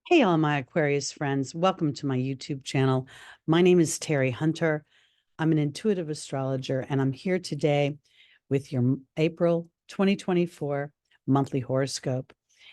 Hey, all my Aquarius friends. Welcome to my YouTube channel. My name is Teri Hunter. I'm an intuitive astrologer, and I'm here today with your April 2024 monthly horoscope.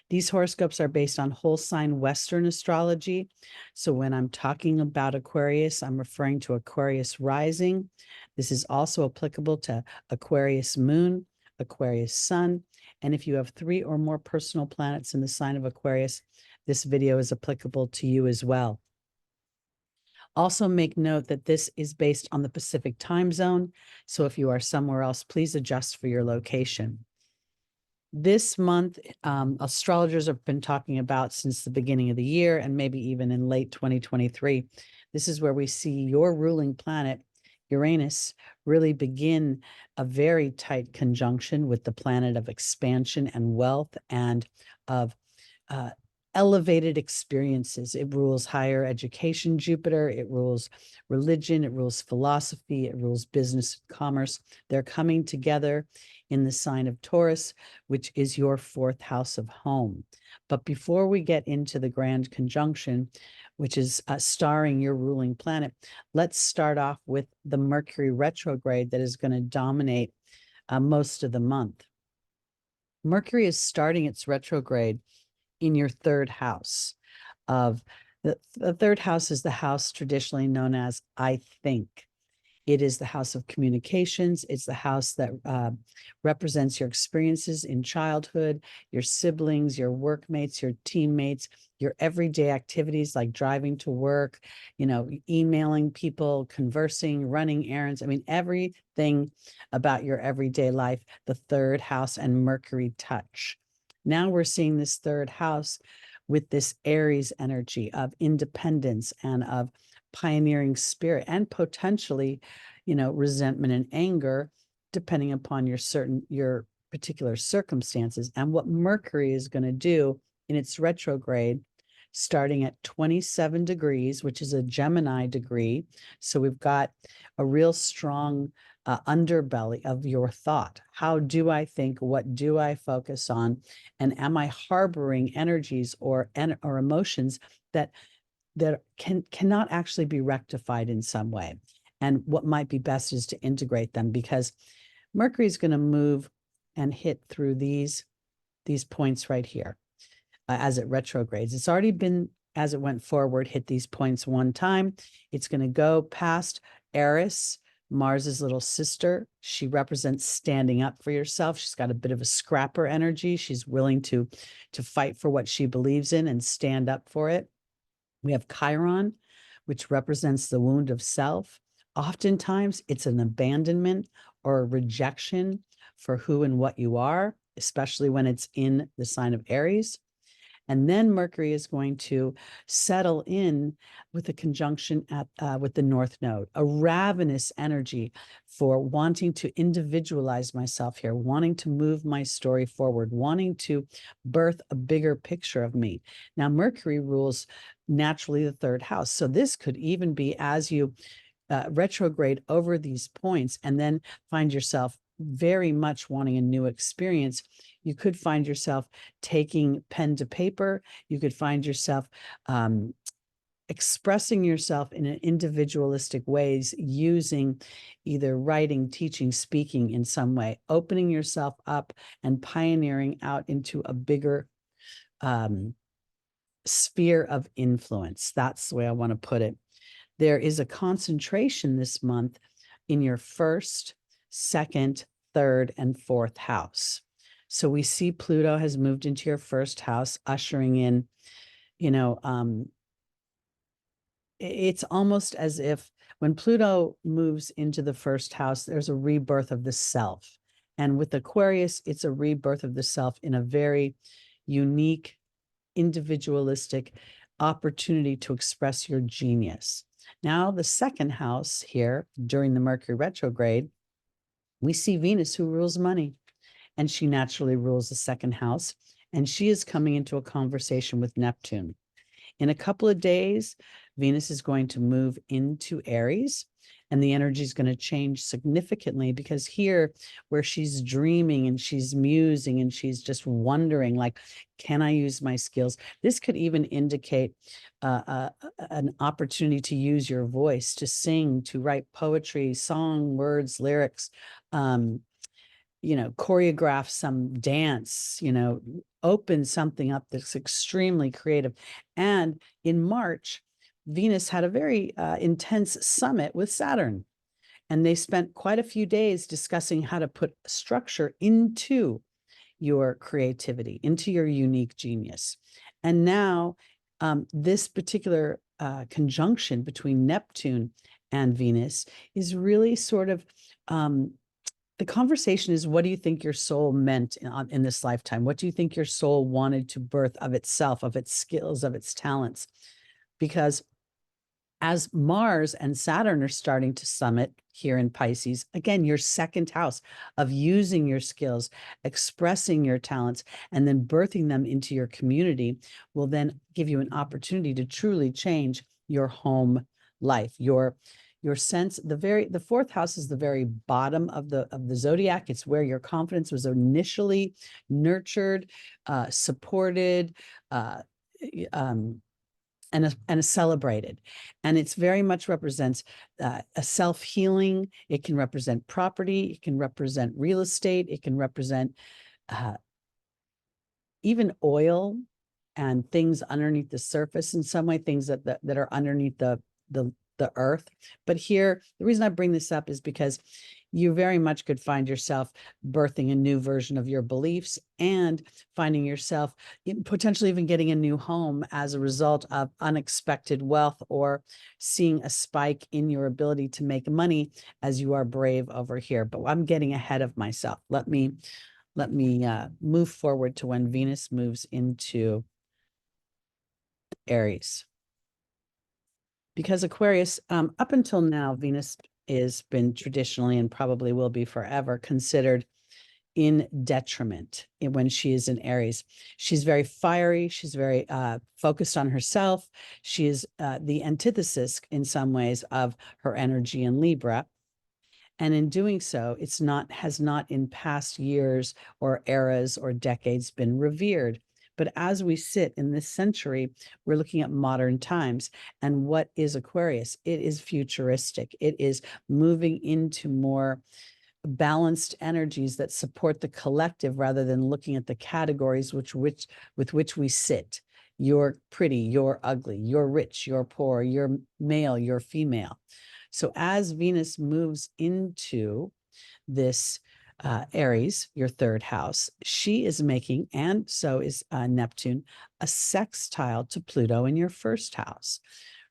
These horoscopes are based on whole sign Western astrology. So when I'm talking about Aquarius, I'm referring to Aquarius rising. This is also applicable to Aquarius moon, Aquarius sun. And if you have 3 or more personal planets in the sign of Aquarius, this video is applicable to you as well. Also make note that this is based on the Pacific time zone. So if you are somewhere else, please adjust for your location. This month, astrologers have been talking about since the beginning of the year and maybe even in late 2023. This is where we see your ruling planet, Uranus, really begin a very tight conjunction with the planet of expansion and wealth and of elevated experiences. It rules higher education, Jupiter. It rules religion. It rules philosophy. It rules business and commerce. They're coming together in the sign of Taurus, which is your 4th house of home. But before we get into the grand conjunction, which is starring your ruling planet, let's start off with the Mercury retrograde that is going to dominate most of the month. Mercury is starting its retrograde in your 3rd house of the 3rd house is the house traditionally known as I think. It is the house of communications. It's the house that represents your experiences in childhood, your siblings, your workmates, your teammates, your everyday activities like driving to work, emailing people, conversing, running errands. I mean, everything about your everyday life, the 3rd house and Mercury touch. Now we're seeing this 3rd house with this Aries energy of independence and of pioneering spirit and potentially, resentment and anger, depending upon your particular circumstances. And what Mercury is going to do in its retrograde, starting at 27 degrees, which is a Gemini degree. So we've got a real strong underbelly of your thought. How do I think? What do I focus on? And am I harboring energies or emotions that cannot actually be rectified in some way? And what might be best is to integrate them, because Mercury is going to move and hit through these points right here as it retrogrades. It's already been, as it went forward, hit these points one time. It's going to go past Eris, Mars's little sister. She represents standing up for yourself. She's got a bit of a scrapper energy. She's willing to fight for what she believes in and stand up for it. We have Chiron, which represents the wound of self. Oftentimes, it's an abandonment or a rejection for who and what you are, especially when it's in the sign of Aries. And then Mercury is going to settle in with a conjunction with the North Node, a ravenous energy for wanting to individualize myself here, wanting to move my story forward, wanting to birth a bigger picture of me. Now, Mercury rules naturally the 3rd house. So this could even be as you retrograde over these points and then find yourself very much wanting a new experience. You could find yourself taking pen to paper. You could find yourself expressing yourself in an individualistic ways, using either writing, teaching, speaking in some way, opening yourself up and pioneering out into a bigger sphere of influence. That's the way I want to put it. There is a concentration this month in your 1st, 2nd, 3rd, and 4th house. So we see Pluto has moved into your 1st house, ushering in, it's almost as if when Pluto moves into the 1st house, there's a rebirth of the self. And with Aquarius, it's a rebirth of the self in a very unique, individualistic opportunity to express your genius. Now, the 2nd house here during the Mercury retrograde, we see Venus, who rules money, and she naturally rules the 2nd house, and she is coming into a conversation with Neptune. In a couple of days, Venus is going to move into Aries, and the energy is going to change significantly, because here, where she's dreaming and she's musing and she's just wondering, like, can I use my skills? This could even indicate an opportunity to use your voice, to sing, to write poetry, song, words, lyrics, choreograph some dance, open something up that's extremely creative. And in March, Venus had a very intense summit with Saturn, and they spent quite a few days discussing how to put structure into your creativity, into your unique genius. And now this particular conjunction between Neptune and Venus is really sort of the conversation is, what do you think your soul meant in this lifetime? What do you think your soul wanted to birth of itself, of its skills, of its talents? Because as Mars and Saturn are starting to summit here in Pisces, again, your second house of using your skills, expressing your talents, and then birthing them into your community will then give you an opportunity to truly change your home life, your sense. The fourth house is the very bottom of the zodiac. It's where your confidence was initially nurtured, supported, and celebrated. And it's very much represents a self-healing. It can represent property. It can represent real estate. It can represent even oil and things underneath the surface, in some way, things that are underneath the earth. But here, the reason I bring this up is because you very much could find yourself birthing a new version of your beliefs and finding yourself potentially even getting a new home as a result of unexpected wealth, or seeing a spike in your ability to make money as you are brave over here. But I'm getting ahead of myself. Let me move forward to when Venus moves into Aries. Because Aquarius, up until now, Venus has been traditionally, and probably will be forever, considered in detriment when she is in Aries. She's very fiery. She's very focused on herself. She is the antithesis in some ways of her energy in Libra. And in doing so, has not in past years or eras or decades been revered. But as we sit in this century, we're looking at modern times. And what is Aquarius? It is futuristic. It is moving into more balanced energies that support the collective, rather than looking at the categories with which we sit. You're pretty, you're ugly, you're rich, you're poor, you're male, you're female. So as Venus moves into this Aries, your third house, she is making, and so is Neptune, a sextile to Pluto in your first house,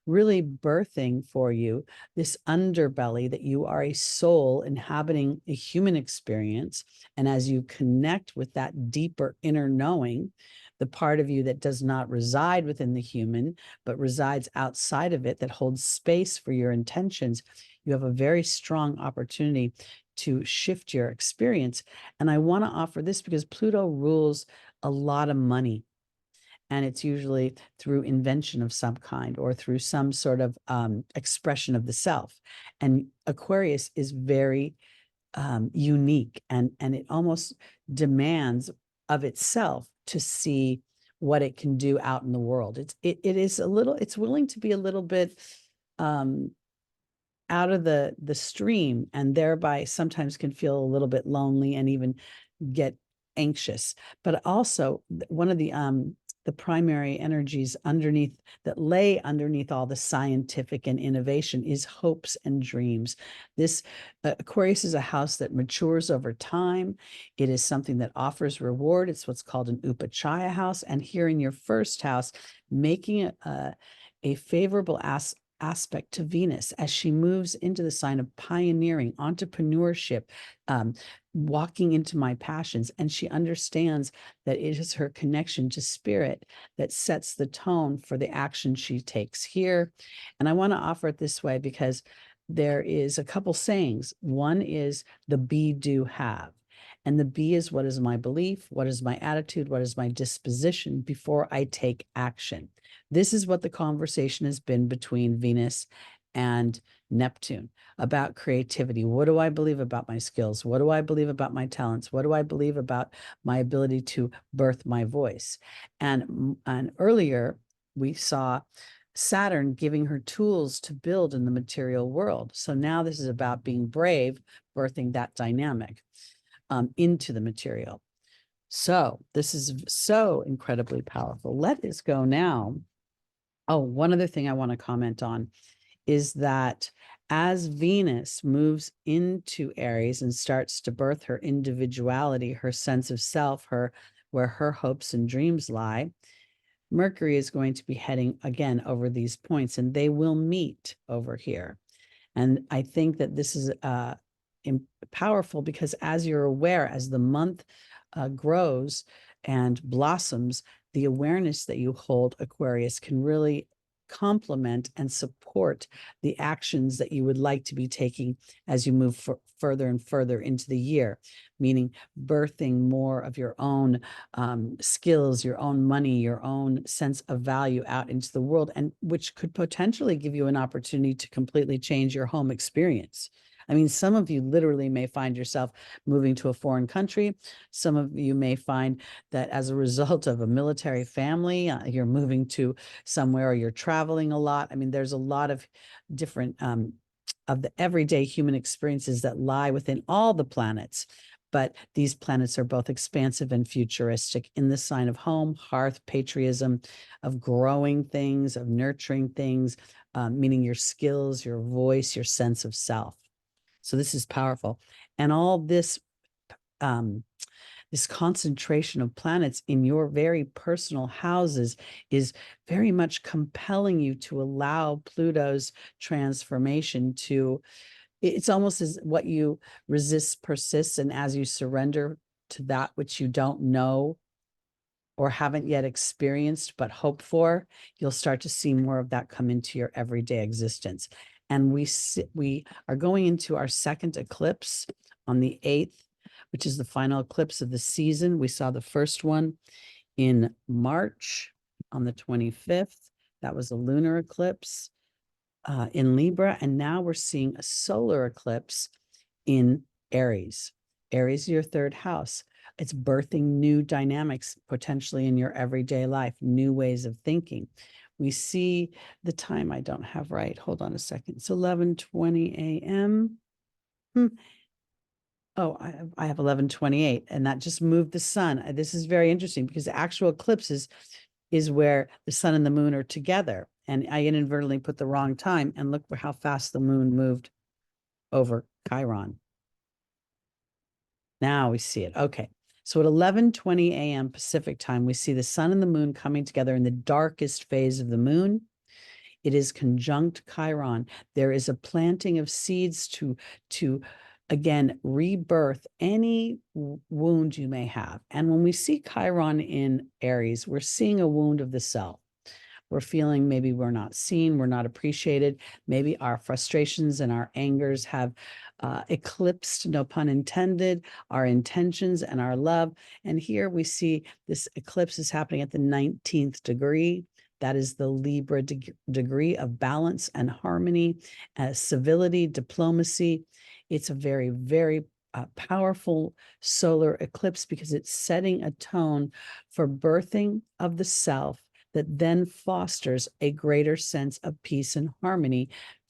really birthing for you this underbelly that you are a soul inhabiting a human experience. And as you connect with that deeper inner knowing, the part of you that does not reside within the human, but resides outside of it, that holds space for your intentions, you have a very strong opportunity to shift your experience. And I want to offer this because Pluto rules a lot of money. And it's usually through invention of some kind, or through some sort of expression of the self. And Aquarius is very unique, and it almost demands of itself to see what it can do out in the world. It's willing to be a little bit out of the stream, and thereby sometimes can feel a little bit lonely and even get anxious. But also, one of the primary energies that lay underneath all the scientific and innovation is hopes and dreams. This Aquarius is a house that matures over time. It is something that offers reward. It's what's called an upachaya house. And here in your first house, making it a favorable aspect to Venus as she moves into the sign of pioneering, entrepreneurship, walking into my passions. And she understands that it is her connection to spirit that sets the tone for the action she takes here. And I want to offer it this way because there is a couple sayings. One is the be, do, have. And the B is, what is my belief? What is my attitude? What is my disposition before I take action? This is what the conversation has been between Venus and Neptune about creativity. What do I believe about my skills? What do I believe about my talents? What do I believe about my ability to birth my voice? And earlier we saw Saturn giving her tools to build in the material world. So now this is about being brave, birthing that dynamic into the material. So this is so incredibly powerful. Let us go now. Oh, one other thing I want to comment on is that as Venus moves into Aries and starts to birth her individuality, her sense of self, where her hopes and dreams lie, Mercury is going to be heading again over these points, and they will meet over here. And I think that this is powerful because, as you're aware, as the month grows and blossoms, the awareness that you hold, Aquarius, can really complement and support the actions that you would like to be taking as you move further and further into the year, meaning birthing more of your own skills, your own money, your own sense of value out into the world, and which could potentially give you an opportunity to completely change your home experience. I mean, some of you literally may find yourself moving to a foreign country. Some of you may find that as a result of a military family, you're moving to somewhere, or you're traveling a lot. I mean, there's a lot of different of the everyday human experiences that lie within all the planets. But these planets are both expansive and futuristic in the sign of home, hearth, patriotism, of growing things, of nurturing things, meaning your skills, your voice, your sense of self. So this is powerful. And all this, this concentration of planets in your very personal houses is very much compelling you to allow Pluto's transformation to, it's almost as what you resist persists. And as you surrender to that which you don't know or haven't yet experienced but hope for, you'll start to see more of that come into your everyday existence. And we are going into our second eclipse on the 8th, which is the final eclipse of the season. We saw the first one in March on the 25th. That was a lunar eclipse in Libra. And now we're seeing a solar eclipse in Aries. Aries is your third house. It's birthing new dynamics potentially in your everyday life, new ways of thinking. We see the time I don't have right. Hold on a second. It's 11:20 a.m. Oh, I have 11:28, and that just moved the sun. This is very interesting because the actual eclipse is where the sun and the moon are together. And I inadvertently put the wrong time, and look how fast the moon moved over Chiron. Now we see it. Okay. So at 11:20 a.m. Pacific time, we see the sun and the moon coming together in the darkest phase of the moon. It is conjunct Chiron. There is a planting of seeds to again, rebirth any wound you may have. And when we see Chiron in Aries, we're seeing a wound of the self. We're feeling maybe we're not seen, we're not appreciated. Maybe our frustrations and our angers have eclipsed, no pun intended, our intentions and our love. And here we see this eclipse is happening at the 19th degree. That is the Libra degree of balance and harmony, civility, diplomacy. It's a very, very powerful solar eclipse because it's setting a tone for birthing of the self that then fosters a greater sense of peace and harmony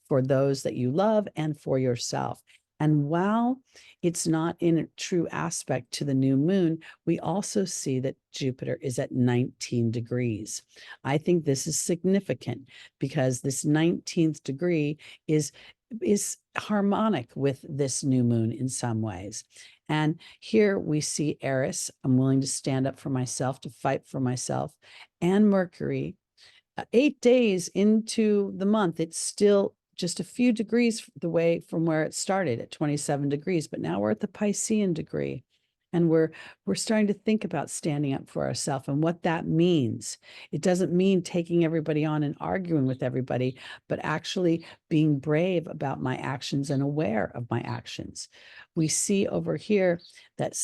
for those that you love and for yourself. And while it's not in a true aspect to the new moon, we also see that Jupiter is at 19 degrees. I think this is significant because this 19th degree is harmonic with this new moon in some ways. And here we see Eris, I'm willing to stand up for myself, to fight for myself, and Mercury. 8 days into the month, it's still just a few degrees the way from where it started at 27 degrees, but now we're at the Piscean degree. And we're starting to think about standing up for ourselves and what that means. It doesn't mean taking everybody on and arguing with everybody, but actually being brave about my actions and aware of my actions. We see over here that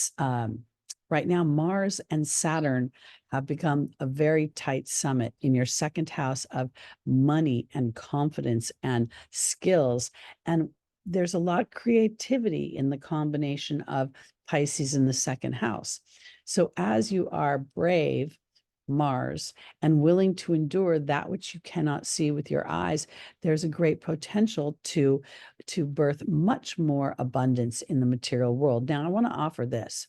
right now Mars and Saturn have become a very tight summit in your second house of money and confidence and skills. And there's a lot of creativity in the combination of Pisces in the second house. So as you are brave, Mars, and willing to endure that which you cannot see with your eyes, there's a great potential to birth much more abundance in the material world. Now, I want to offer this.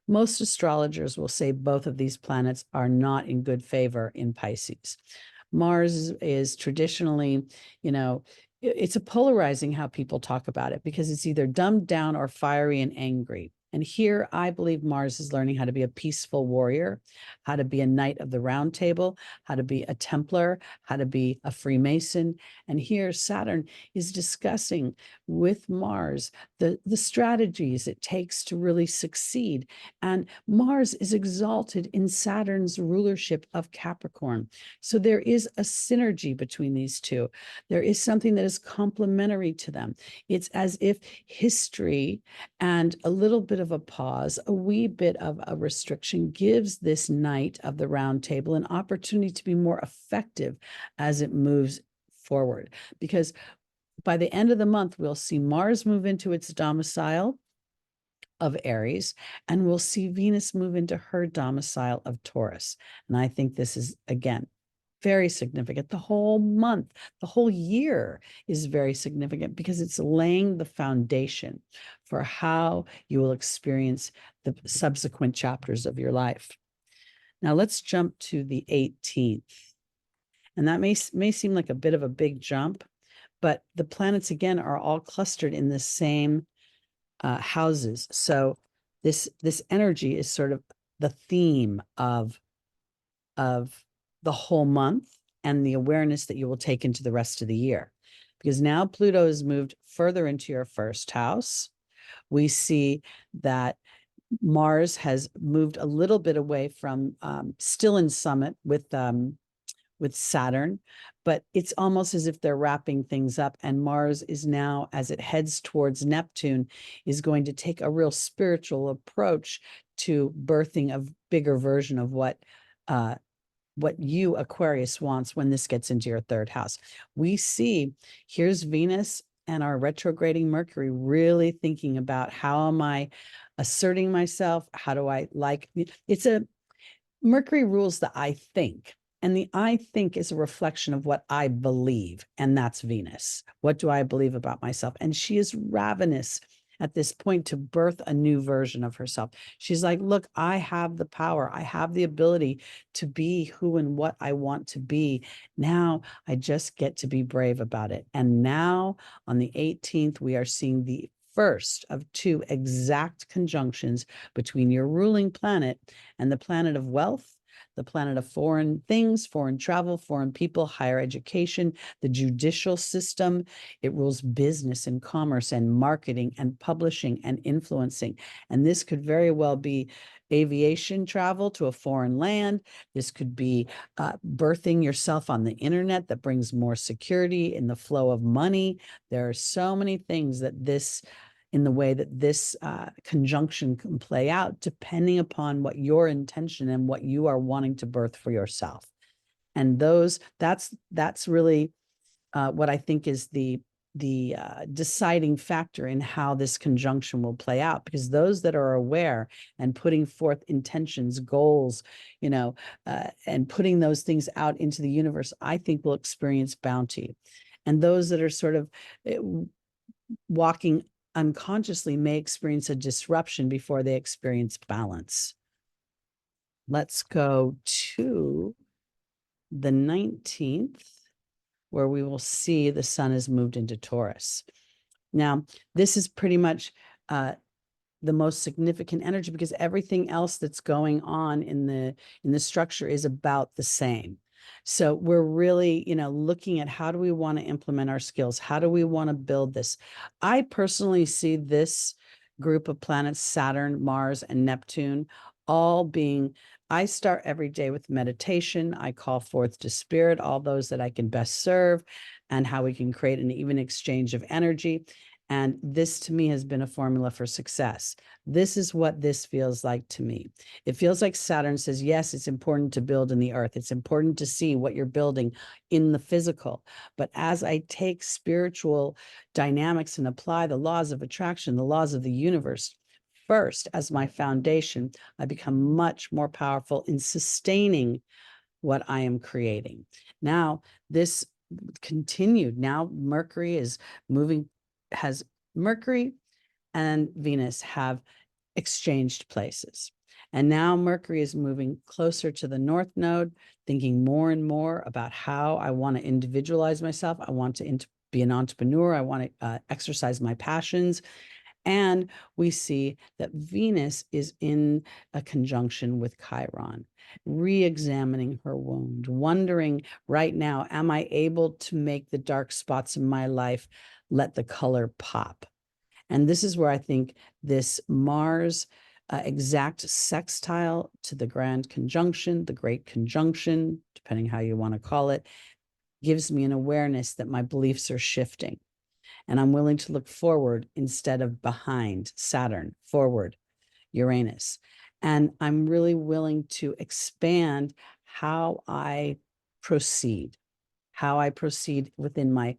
Most astrologers will say both of these planets are not in good favor in Pisces. Mars is traditionally, it's a polarizing how people talk about it, because it's either dumbed down or fiery and angry. And here, I believe Mars is learning how to be a peaceful warrior, how to be a knight of the round table, how to be a Templar, how to be a Freemason. And here, Saturn is discussing with Mars the strategies it takes to really succeed. And Mars is exalted in Saturn's rulership of Capricorn. So there is a synergy between these two. There is something that is complementary to them. It's as if history and a little bit of a pause, a wee bit of a restriction, gives this knight of the round table an opportunity to be more effective as it moves forward. Because by the end of the month, we'll see Mars move into its domicile of Aries, and we'll see Venus move into her domicile of Taurus. And I think this is, again, very significant. The whole month, the whole year is very significant because it's laying the foundation for how you will experience the subsequent chapters of your life. Now let's jump to the 18th. And that may seem like a bit of a big jump, but the planets, again, are all clustered in the same houses. So this energy is sort of the theme of the whole month and the awareness that you will take into the rest of the year. Because now Pluto has moved further into your first house. We see that Mars has moved a little bit away from still in summit with Saturn, but it's almost as if they're wrapping things up. And Mars is now, as it heads towards Neptune, is going to take a real spiritual approach to birthing a bigger version of what you, Aquarius, wants when this gets into your third house. We see here's Venus and our retrograding Mercury really thinking about, how am I asserting myself? How do I Mercury rules the I think. And the I think is a reflection of what I believe. And that's Venus. What do I believe about myself? And she is ravenous at this point to birth a new version of herself. She's like, look, I have the power. I have the ability to be who and what I want to be. Now I just get to be brave about it. And now on the 18th, we are seeing the first of two exact conjunctions between your ruling planet and the planet of wealth, the planet of foreign things, foreign travel, foreign people, higher education, the judicial system. It rules business and commerce and marketing and publishing and influencing. And this could very well be aviation travel to a foreign land. This could be birthing yourself on the internet that brings more security in the flow of money. There are so many things that in the way that this conjunction can play out, depending upon what your intention and what you are wanting to birth for yourself. And that's really what I think is the deciding factor in how this conjunction will play out, because those that are aware and putting forth intentions, goals, and putting those things out into the universe, I think will experience bounty. And those that are sort of walking unconsciously may experience a disruption before they experience balance. Let's go to the 19th, where we will see the sun has moved into Taurus. Now, this is pretty much the most significant energy, because everything else that's going on in the structure is about the same. So we're really, looking at, how do we want to implement our skills? How do we want to build this? I personally see this group of planets, Saturn, Mars, and Neptune, all being, I start every day with meditation. I call forth to spirit all those that I can best serve and how we can create an even exchange of energy. And this to me has been a formula for success. This is what this feels like to me. It feels like Saturn says, yes, it's important to build in the earth. It's important to see what you're building in the physical. But as I take spiritual dynamics and apply the laws of attraction, the laws of the universe first as my foundation, I become much more powerful in sustaining what I am creating. Now, this continued. Now, Mercury is moving, has Mercury and Venus have exchanged places. And now Mercury is moving closer to the North Node, thinking more and more about how I want to individualize myself. I want to be an entrepreneur. I want to exercise my passions. And we see that Venus is in a conjunction with Chiron, re-examining her wound, wondering right now, am I able to make the dark spots in my life let the color pop? And this is where I think this Mars exact sextile to the grand conjunction, the great conjunction, depending how you want to call it, gives me an awareness that my beliefs are shifting. And I'm willing to look forward instead of behind, Saturn, forward, Uranus. And I'm really willing to expand how I proceed within my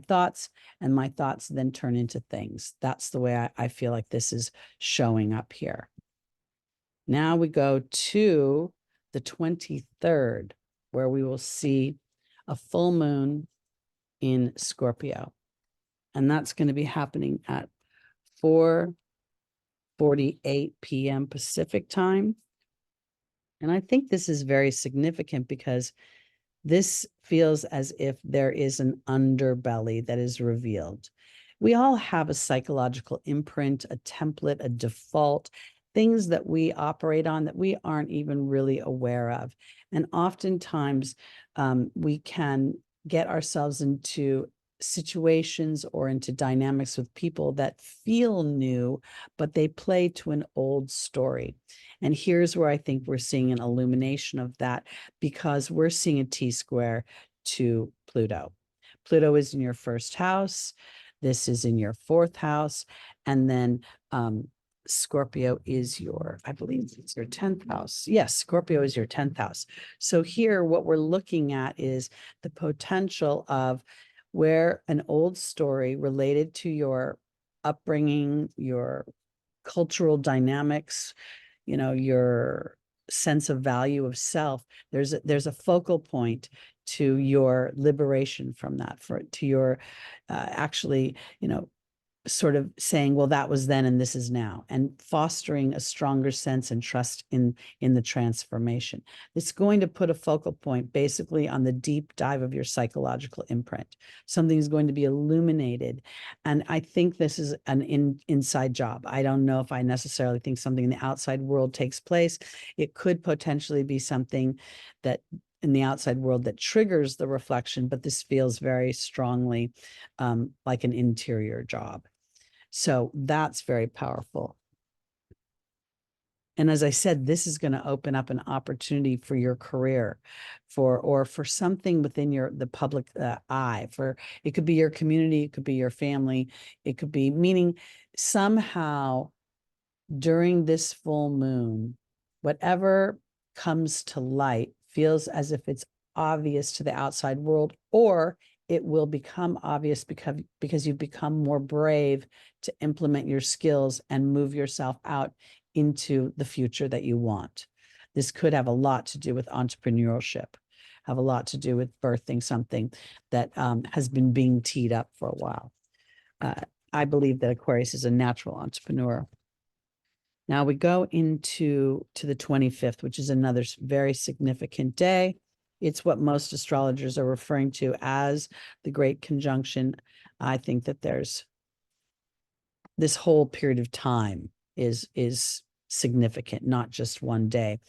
thoughts, and my thoughts then turn into things. That's the way I feel like this is showing up here. Now we go to the 23rd, where we will see a full moon in Scorpio. And that's going to be happening at 4:48 p.m. Pacific time. And I think this is very significant because this feels as if there is an underbelly that is revealed. We all have a psychological imprint, a template, a default, things that we operate on that we aren't even really aware of. And oftentimes we can get ourselves into situations or into dynamics with people that feel new, but they play to an old story. And here's where I think we're seeing an illumination of that, because we're seeing a T-square to Pluto. Pluto is in your first house. This is in your fourth house. And then Scorpio is your, I believe it's your 10th house. Yes, Scorpio is your 10th house. So here, what we're looking at is the potential of where an old story related to your upbringing, your cultural dynamics, your sense of value of self, there's a focal point to your liberation from that, to your actually, sort of saying, well, that was then and this is now, and fostering a stronger sense and trust in the transformation. It's going to put a focal point basically on the deep dive of your psychological imprint. Something is going to be illuminated. And I think this is an inside job. I don't know if I necessarily think something in the outside world takes place. It could potentially be something that in the outside world that triggers the reflection, but this feels very strongly like an interior job. So that's very powerful. And as I said, this is going to open up an opportunity for your career, or for something within the public eye. For it could be your community, it could be your family, it could be, meaning somehow during this full moon, whatever comes to light feels as if it's obvious to the outside world, or it will become obvious because you've become more brave to implement your skills and move yourself out into the future that you want. This could have a lot to do with entrepreneurship, have a lot to do with birthing something that has been being teed up for a while. I believe that Aquarius is a natural entrepreneur. Now we go into the 25th, which is another very significant day. It's what most astrologers are referring to as the Great Conjunction. I think that there's this whole period of time is significant, not just one day.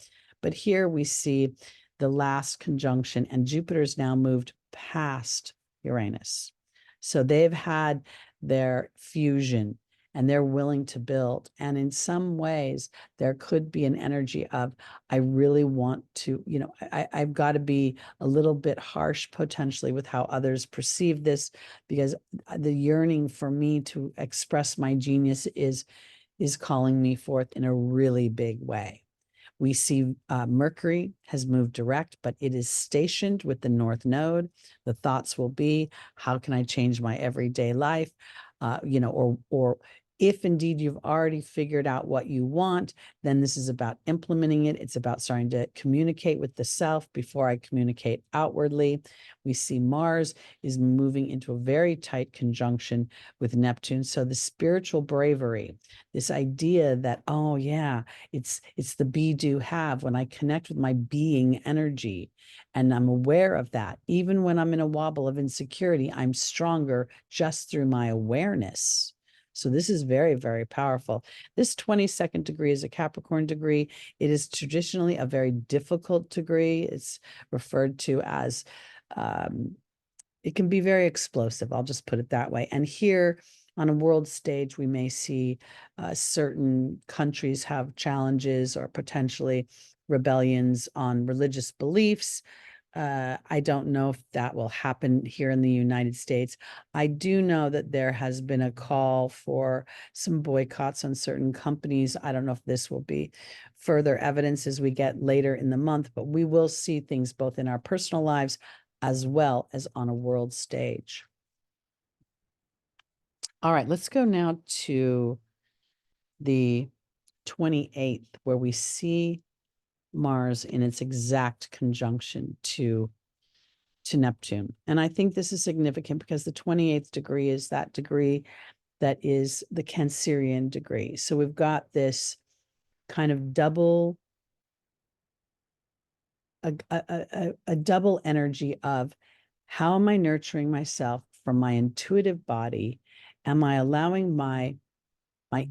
But here we see the last conjunction, and Jupiter's now moved past Uranus. So they've had their fusion, and they're willing to build. And in some ways, there could be an energy of, I really want to, I've got to be a little bit harsh potentially with how others perceive this, because the yearning for me to express my genius is calling me forth in a really big way. We see Mercury has moved direct, but it is stationed with the North Node. The thoughts will be, how can I change my everyday life? Or if indeed you've already figured out what you want, then this is about implementing it. It's about starting to communicate with the self before I communicate outwardly. We see Mars is moving into a very tight conjunction with Neptune. So the spiritual bravery, this idea that, oh yeah, it's the be, do, have. When I connect with my being energy and I'm aware of that, even when I'm in a wobble of insecurity, I'm stronger just through my awareness. So this is very, very powerful. This 22nd degree is a Capricorn degree. It is traditionally a very difficult degree. It's referred to as, it can be very explosive. I'll just put it that way. And here on a world stage, we may see certain countries have challenges or potentially rebellions on religious beliefs. I don't know if that will happen here in the United States. I do know that there has been a call for some boycotts on certain companies. I don't know if this will be further evidence as we get later in the month, but we will see things both in our personal lives as well as on a world stage. All right, let's go now to the 28th, where we see Mars in its exact conjunction to Neptune. And I think this is significant because the 28th degree is that degree that is the Cancerian degree. So we've got this kind of double, a double energy of, how am I nurturing myself from my intuitive body? Am I allowing my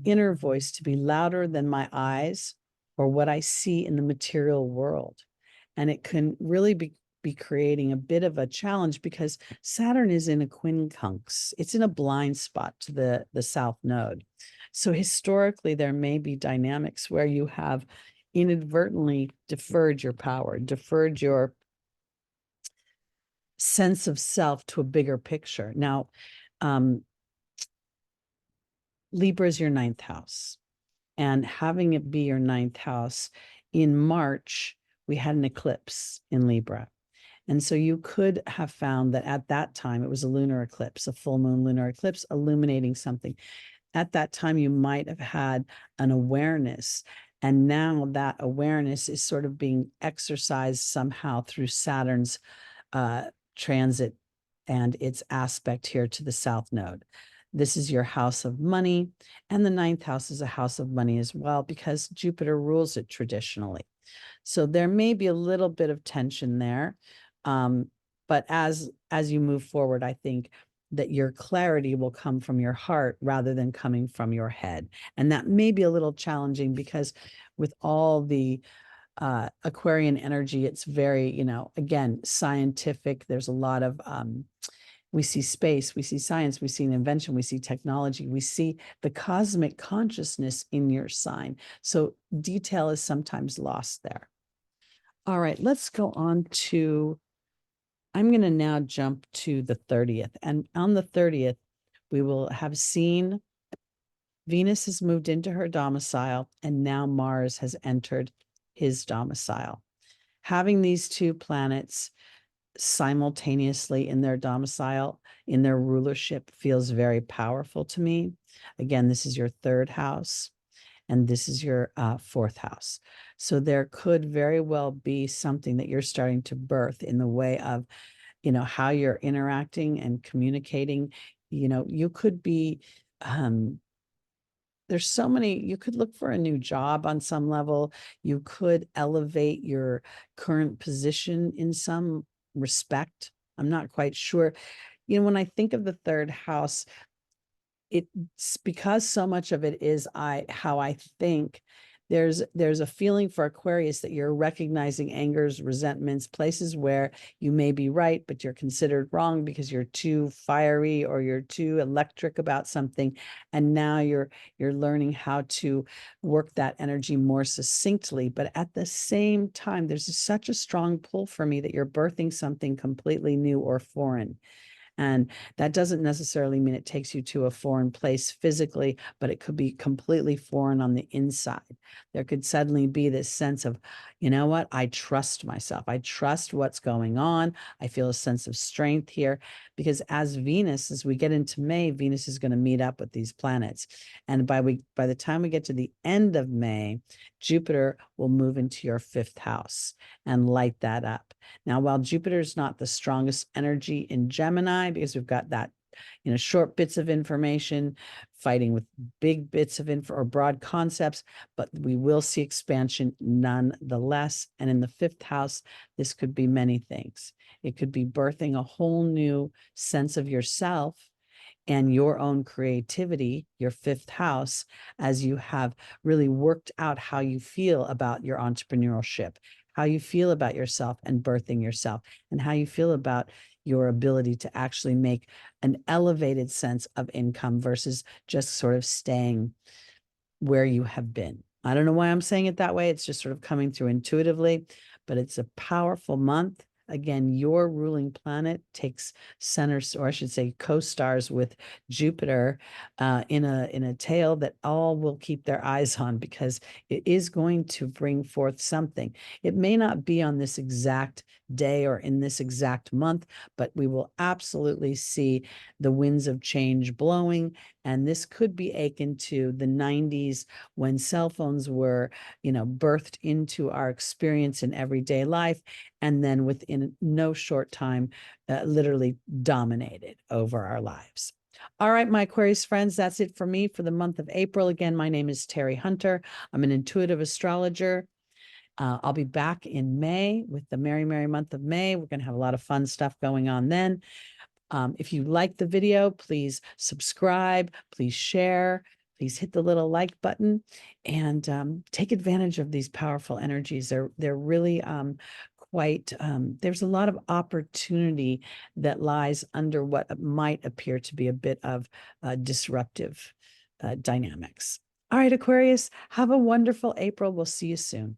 inner voice to be louder than my eyes or what I see in the material world? And it can really be creating a bit of a challenge because Saturn is in a quincunx. It's in a blind spot to the South Node. So historically, there may be dynamics where you have inadvertently deferred your power, deferred your sense of self to a bigger picture. Now, Libra is your 9th house, and having it be your 9th house, in March, we had an eclipse in Libra. And so you could have found that at that time, it was a lunar eclipse, a full moon lunar eclipse, illuminating something. At that time, you might have had an awareness. And now that awareness is sort of being exercised somehow through Saturn's transit and its aspect here to the South Node. This is your house of money. And the 9th house is a house of money as well, because Jupiter rules it traditionally. So there may be a little bit of tension there. But as you move forward, I think that your clarity will come from your heart rather than coming from your head. And that may be a little challenging because with all the Aquarian energy, it's very, again, scientific. There's a lot of, we see space, we see science, we see an invention, we see technology, we see the cosmic consciousness in your sign. So detail is sometimes lost there. All right, let's go on to, I'm going to now jump to the 30th. And on the 30th, we will have seen Venus has moved into her domicile, and now Mars has entered his domicile. Having these two planets simultaneously in their domicile, in their rulership, feels very powerful to me. Again, this is your 3rd house, and this is your 4th house. So there could very well be something that you're starting to birth in the way of, how you're interacting and communicating. You could be, there's so many, you could look for a new job on some level. You could elevate your current position in some respect. I'm not quite sure. When I think of the 3rd house, it's because so much of it is how I think. there's a feeling for Aquarius that you're recognizing angers, resentments, places where you may be right, but you're considered wrong because you're too fiery or you're too electric about something. And now you're learning how to work that energy more succinctly. But at the same time, there's such a strong pull for me that you're birthing something completely new or foreign. And that doesn't necessarily mean it takes you to a foreign place physically, but it could be completely foreign on the inside. There could suddenly be this sense of, you know what? I trust myself. I trust what's going on. I feel a sense of strength here because as we get into May, Venus is going to meet up with these planets. And by the time we get to the end of May, Jupiter will move into your 5th house and light that up. Now, while Jupiter is not the strongest energy in Gemini, because we've got that, short bits of information fighting with big bits of info or broad concepts, but we will see expansion nonetheless. And in the 5th house, this could be many things. It could be birthing a whole new sense of yourself and your own creativity, your 5th house, as you have really worked out how you feel about your entrepreneurship, how you feel about yourself and birthing yourself, and how you feel about your ability to actually make an elevated sense of income versus just sort of staying where you have been. I don't know why I'm saying it that way. It's just sort of coming through intuitively, but it's a powerful month. Again, your ruling planet takes center, or I should say co-stars with Jupiter in a tale that all will keep their eyes on because it is going to bring forth something. It may not be on this exact day or in this exact month, but we will absolutely see the winds of change blowing. And this could be akin to the 90s when cell phones were, birthed into our experience in everyday life. And then within no short time, literally dominated over our lives. All right, my Aquarius friends, that's it for me for the month of April. Again, my name is Teri Hunter. I'm an intuitive astrologer. I'll be back in May with the merry, merry month of May. We're going to have a lot of fun stuff going on then. If you like the video, please subscribe, please share, please hit the little like button and take advantage of these powerful energies. They're really quite, there's a lot of opportunity that lies under what might appear to be a bit of disruptive dynamics. All right, Aquarius, have a wonderful April. We'll see you soon.